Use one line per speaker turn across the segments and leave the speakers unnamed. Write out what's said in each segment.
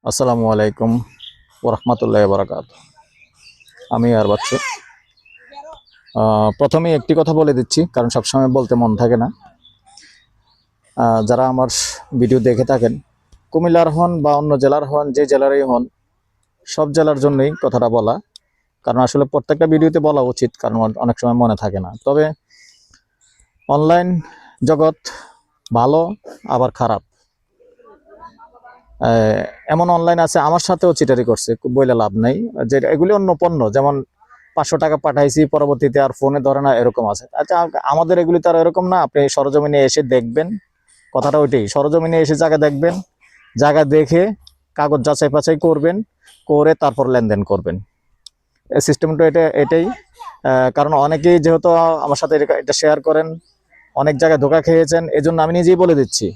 আসসালামু আলাইকুম ওরহমতুল্লাহ বারাকাত। আমি আর বাচ্চু প্রথমেই একটি কথা বলে দিচ্ছি, কারণ সবসময় বলতে মন থাকে না। যারা আমার ভিডিও দেখে থাকেন, কুমিল্লার হন বা অন্য জেলার হন, যে জেলারই হন, সব জেলার জন্যই কথাটা বলা। কারণ আসলে প্রত্যেকটা ভিডিওতে বলা উচিত, কারণ অনেক সময় মনে থাকে না। তবে অনলাইন জগৎ ভালো আবার খারাপ। এমন অনলাইন আছে, আমার সাথেও চিটারি করছে, বইলে লাভ নাই। যে এগুলি অন্য পণ্য, যেমন 500 টাকা পাঠাইছি, পরবর্তীতে আর ফোনে ধরে না, এরকম আছে। আচ্ছা, আমাদের এগুলি তো আর এরকম না। আপনি সরজমিনে এসে দেখবেন, কথাটা ওইটাই, সরজমিনে এসে জায়গা দেখবেন, জায়গা দেখে কাগজ যাচাই বাছাই করবেন, করে তারপর লেনদেন করবেন। সিস্টেমটা এটাই। কারণ অনেকেই যেহেতু আমার সাথে এটা শেয়ার করেন, অনেক জায়গায় ধোকা খেয়েছেন, এজন্য আমি নিজেই বলে দিচ্ছি,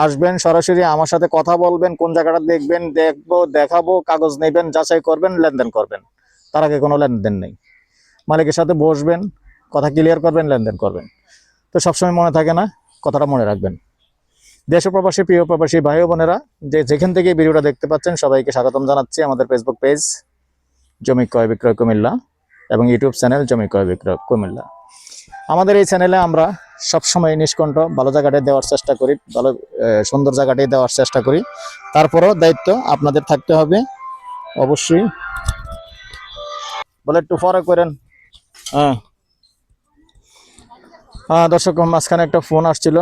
আসবেন সরাসরি আমার সাথে কথা বলবেন, কোন জায়গাটা দেখবেন, দেখাবো, কাগজ নেবেন, যাচাই করবেন, লেনদেন করবেন। তার আগে কোনো লেনদেন নেই। মালিকের সাথে বসবেন, কথা ক্লিয়ার করবেন, লেনদেন করবেন। তো সবসময় মনে থাকে না, কথাটা মনে রাখবেন। দেশ ও প্রবাসী, প্রিয় প্রবাসী ভাই ও বোনেরা, যেখান থেকে ভিডিওটা দেখতে পাচ্ছেন, সবাইকে স্বাগতম জানাচ্ছি আমাদের ফেসবুক পেজ জমি ক্রয় বিক্রয় কুমিল্লা এবং ইউটিউব চ্যানেল জমি ক্রয় বিক্রয় কুমিল্লা। আমাদের এই চ্যানেলে আমরা সবসময় নিষ্কণ্ঠ ভালো জায়গাটাই দেওয়ার চেষ্টা করি, ভালো সুন্দর জায়গাটাই দেওয়ার চেষ্টা করি। তারপরেও দায়িত্ব আপনাদের থাকতে হবে অবশ্যই। বলে একটু ফরক করেন। হ্যাঁ, দর্শক, মাঝখানে একটা ফোন আসছিল,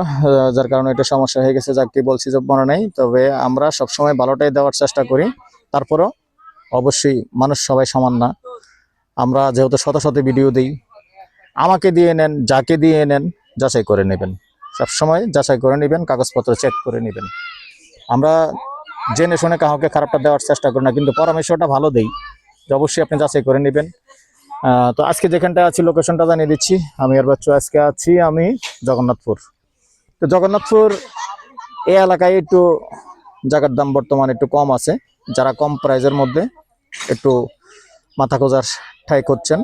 যার কারণে এটা সমস্যা হয়ে গেছে। যাক, কি বলছি যে মনে নেই। তবে আমরা সবসময় ভালোটাই দেওয়ার চেষ্টা করি। তারপরেও অবশ্যই মানুষ সবাই সমান না। আমরা যেহেতু শত শত ভিডিও দিই, আমাকে দিয়ে নেন, যাকে দিয়ে নেন, যাচাই করে নেবেন। সবসময় যাচাই করে নেবেন, কাগজপত্র চেক করে নেবেন। আমরা জেনে শুনে কাউকে খারাপটা দেওয়ার চেষ্টা করি না, কিন্তু পরামর্শটা ভালো দেই যে অবশ্যই আপনি যাচাই করে নেবেন। তো আজকে যেখানটা আছি, লোকেশনটা জানিয়ে দিচ্ছি। আমি আর বাচ্চু আজকে আছি আমি জগন্নাথপুর। তো জগন্নাথপুর এই এলাকায় একটু জায়গার দাম বর্তমানে একটু কম আছে। যারা কম প্রাইজের মধ্যে একটু মাথা খোঁজার ঠাই করছেন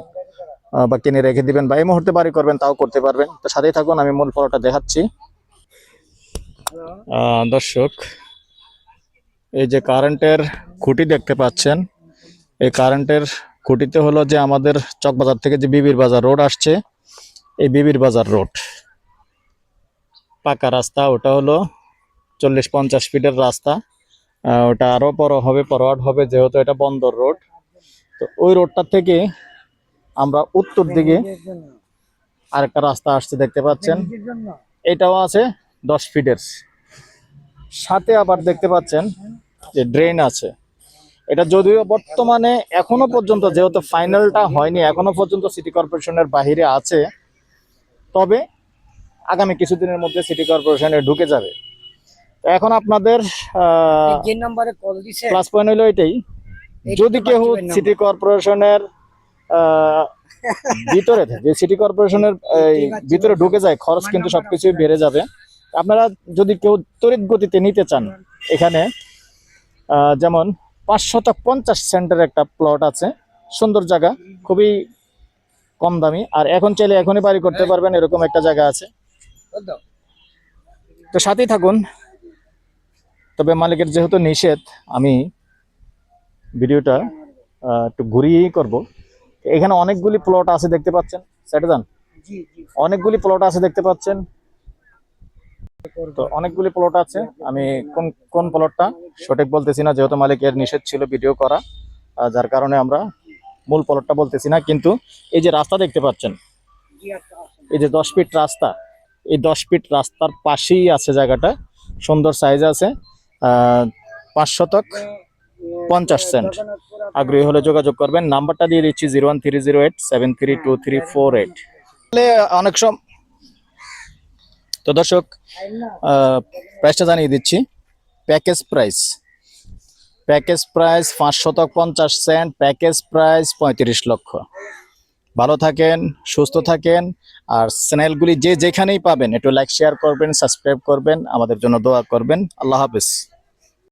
বা কিনে রেখে দিবেন বা এই মুহূর্তে বাড়ি করবেন, তাও করতে পারবেন। তো সাথেই থাকুন, আমি মূল ফটোটা দেখাচ্ছি। দর্শক, এই যে কারেন্টের খুঁটি দেখতে পাচ্ছেন, এই কারেন্টের খুঁটিতে হলো যে আমাদের চকবাজার থেকে যে বিবির বাজার রোড আসছে, এই বিবির বাজার রোড পাকা রাস্তা, ওটা হলো 40-50 ফিটের রাস্তা। ওটা আরো ফরওয়ার্ড হবে, যেহেতু এটা বন্দর রোড। তো ওই রোডটা থেকে আমরা উত্তর দিকে আরেকটা রাস্তা আসছে, দেখতে পাচ্ছেন। এটাও আছে 10 ফিটের। সাথে আবার দেখতে পাচ্ছেন যে ড্রেন আছে। এটা যদিও বর্তমানে এখনো পর্যন্ত, যেহেতু ফাইনালটা হয়নি, এখনো পর্যন্ত সিটি কর্পোরেশনের বাহিরে আছে। তবে আগামী কিছুদিনের মধ্যে সিটি কর্পোরেশনে ঢুকে যাবে। এখন আপনাদের প্লাস পয়েন্ট হলো এটাই, যদি কেউ সিটি কর্পোরেশনের ভিতরে থাকে, সিটি কর্পোরেশনের ভিতরে ঢুকে যায়, খরচ কিন্তু সবকিছুই বেড়ে যাবে। আপনারা যদি কেউ তড়িৎ গতিতে নিতে চান, এখানে যেমন 550 সেন্টের একটা প্লট আছে, সুন্দর জায়গা, খুবই কম দামি। আর এখন চাইলে এখনই বাড়ি করতে পারবেন, এরকম একটা জায়গা আছে। তো সাথেই থাকুন। তবে মালিকের যেহেতু নিষেধ, আমি ভিডিওটা একটু ঘুরিয়েই করব। এখানে অনেকগুলি প্লট আছে দেখতে পাচ্ছেন, সেটা যান, অনেকগুলি প্লট আছে দেখতে পাচ্ছেন। তো অনেকগুলি প্লট আছে, আমি কোন কোন প্লটটা সঠিক বলতেছি না, যেহেতু মালিকের নিষেধ ছিল ভিডিও করা, যার কারণে আমরা মূল প্লটটা বলতেছি না। কিন্তু এই যে রাস্তা দেখতে পাচ্ছেন, এই যে 10 ফিট রাস্তা, এই 10 ফিট রাস্তার পাশেই আছে জায়গাটা, সুন্দর সাইজ আছে। 550 সেন্ট। আগ্রহী হলে যোগাযোগ করবেন। নাম্বারটা দিয়ে দিচ্ছি 01308732348। অনেক সময় তো দর্শক, প্রাইসটা জানিয়ে দিচ্ছি। Package price 550 cent, package price 35 lakh. ভালো থাকেন, সুস্থ থাকেন। আর চ্যানেলগুলি যেখানেই পাবেন, একটু লাইক শেয়ার করবেন, সাবস্ক্রাইব করবেন, আমাদের জন্য দোয়া করবেন। আল্লাহ হাফেজ।